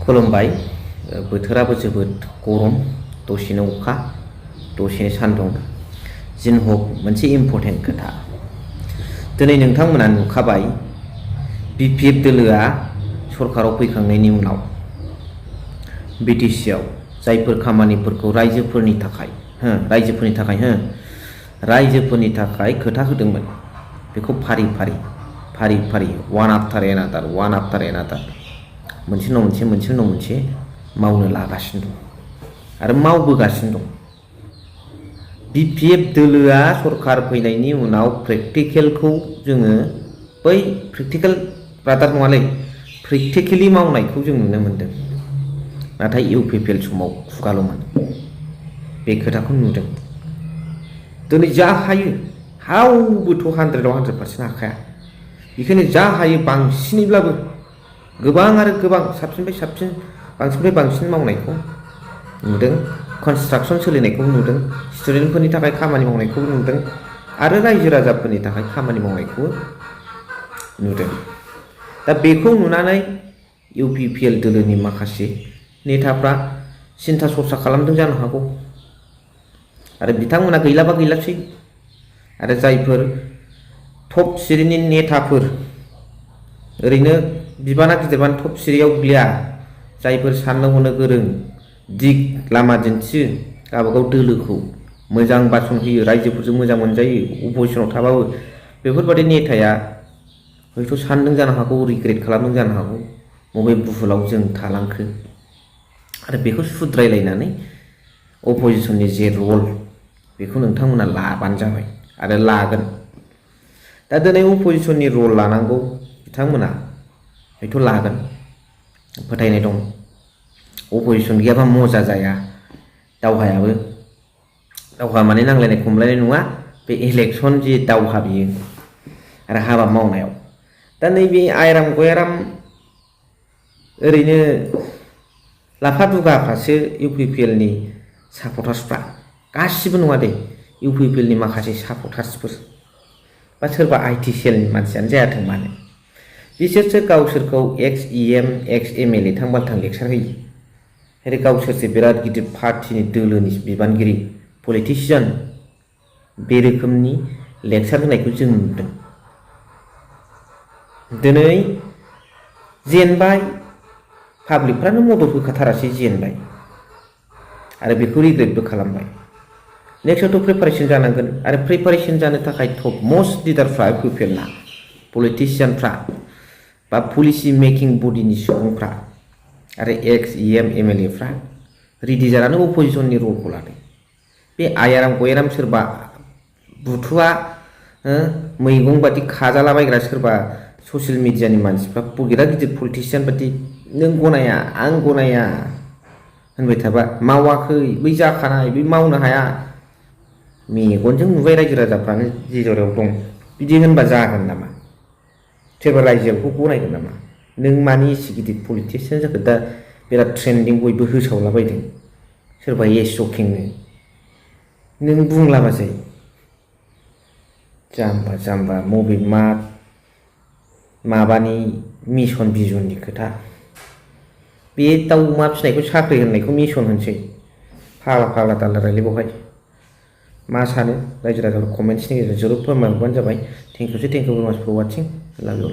खुलुमबाय बोथोराबो जोबोद गरम दसेनो अखा दसेनो सान्दुं जिनहक मोनसे इम्पर्टेन्ट खोथा दिनै नोंथांमोना नुखाबाय बिपिएफ दोलोआ सरकाराव फैखांनायनि उनाव बिटिसिआव जायफोर खामानिफोरखौ रायजोफोरनि थाखाय खोथा होदोंमोन बेखौ फारि फारि वान आफ्टार एनादार मोनसे उनाव मोनसे मावनो लागासिनो दं आरो मावबोगासिनो दं। बिपिएफ दोलोआ सरकार फैनायनि उनाव प्रेक्टिकेलखौ जोङो बै प्रेक्टिकेल रादार नङालै प्रेक्टिकेलि मावनायखौ जों नुनो मोन्दों। नाथाय इउपिपिएल समाव खुगाल'मोन बे खोथाखौ नुदों। दिनै जा हायो हावबोथ' 100% हाखाया, बेखायनो जा हायो बांसिनैब्लाबो गोबां आरो गोबां बांसिननिफ्राय बांसिन मावनायखौ नुदों। कनस्ट्राक्सन सोलिनायखौ नुदों, स्टुडेन्टफोरनि थाखाय खामानि मावनायखौ नुदों आरो रायजो राजाफोरनि थाखाय खामानि मावनायखौ नुदों। दा बेखौ नुनानै इउपिपिएल दोलोनि माखासे नेताफ्रा सिन्था सरसा खालामदों जानो हागौ आरो बिथांमोना गैलाबा गैलासै आरो जायफोर टप सिरिनि नेताफोर ओरैनो बिबाना गिदिरबानो टप सिरियाव गैया, जायफोर साननो हनो गोरों दिग लामा दिन्थियो, गावबागाव दोलोखौ मोजां बासन होयो, रायजोफोरजों मोजां मोनजायो, अपोजिसनाव थाबाबो बेफोरबादि नेताया हयथ' सानदों जानो हागौ, रिग्रेट खालामदों जानो हागौ बबे बुहुलाव जों थालांखो आरो बेखौ सुद्रायलायनानै अपोजिसननि जे रल बेखौ नोंथांमोना लाबानो जाबाय आरो लागोन। दा दिनै अपोजिसननि रल लानांगौ बिथांमोना हयथ' लागोन, फोथायनाय दं। अपोजिसन गैयाबा मजा जाया दावहा माने नांलायनाय खमलायनाय नङा, बे इलेक्सन जे दावहा बियो आरो हाबा मावनायाव। दा नैबे आयराम गयाराम ओरैनो लाफा दुगाफ्रासो इउपिपिएलनि सापर्टार्सफ्रा, गासिबो नङा दे, इउपिपिएलनि माखासे सापर्टार्सफोर बा सोरबा आइटि सेलनि मानसियानो जायाथों मानो, बिसोरसो गावसोरखौ एक्स इएम एक्स एमएलए थांबालथां लेक्सार होयो आरो गावसोरसो बिराद गिदिर पार्टिनि दोलोनि बिबानगिरि पलिटिसियान, बे रोखोमनि लेक्सार होनायखौ जों नुदों। दिनै जेनबाय, पाब्लिकफ्रानो मदद होखाथारासै, जेनबाय आरो बेखौ रिग्रेटबो खालामबाय। नेक्स्टआवथ' प्रिपारेसन जानांगोन आरो प्रिपारेसन जानो थाखाय टप मस्ट लिडारफ्रा इउपिपिएलना पलिटिसियानफ्रा बा पलिसि मेकिं बडिनि सुबुंफ्रा आरो एक्स इएम एमएलएफ्रा रेडि जानानै अपोजिसननि रलखौ लादों। बे आयाराम गयाराम सोरबा बुथुवा मैगं बादि खाजालाबायग्रा सोरबा ससियेल मिडियानि मानसिफ्रा गिदिर पलिटिसियान बादि नों गनाया आं गनाया होनबाय थाबा, मावाखै बै जाखानाय बै मावनो हाया, मेगनजों नुबाय रायजो राजाफ्रानो जे जरायाव दं, बिदि होनबा जागोन नामा? सोरबा रायजोखौ गनायगोन नामा? नों मानि एसे गिदिर पलिटिसियान जाखो? दा बिराद ट्रेन्डिं बयबो होसावलाबायदों, सोरबा शकिंनो नों बुंलाबा जायो। जाम्बा मबे माबानि मिशन भिजननि खोथा, बे दाउ अमा फिसिनायखौ साख्रि होननायखौ मिशन होनसै, फाग्ला दाला रायलाय बेवहाय मा सानो रायजो राजाफोर कमेन्ट्सनि गेजेरजों जरुर फोरमायहरबानो जाबाय। थेंक इउ भेरि माच फर वाचिं, लाभ इउ।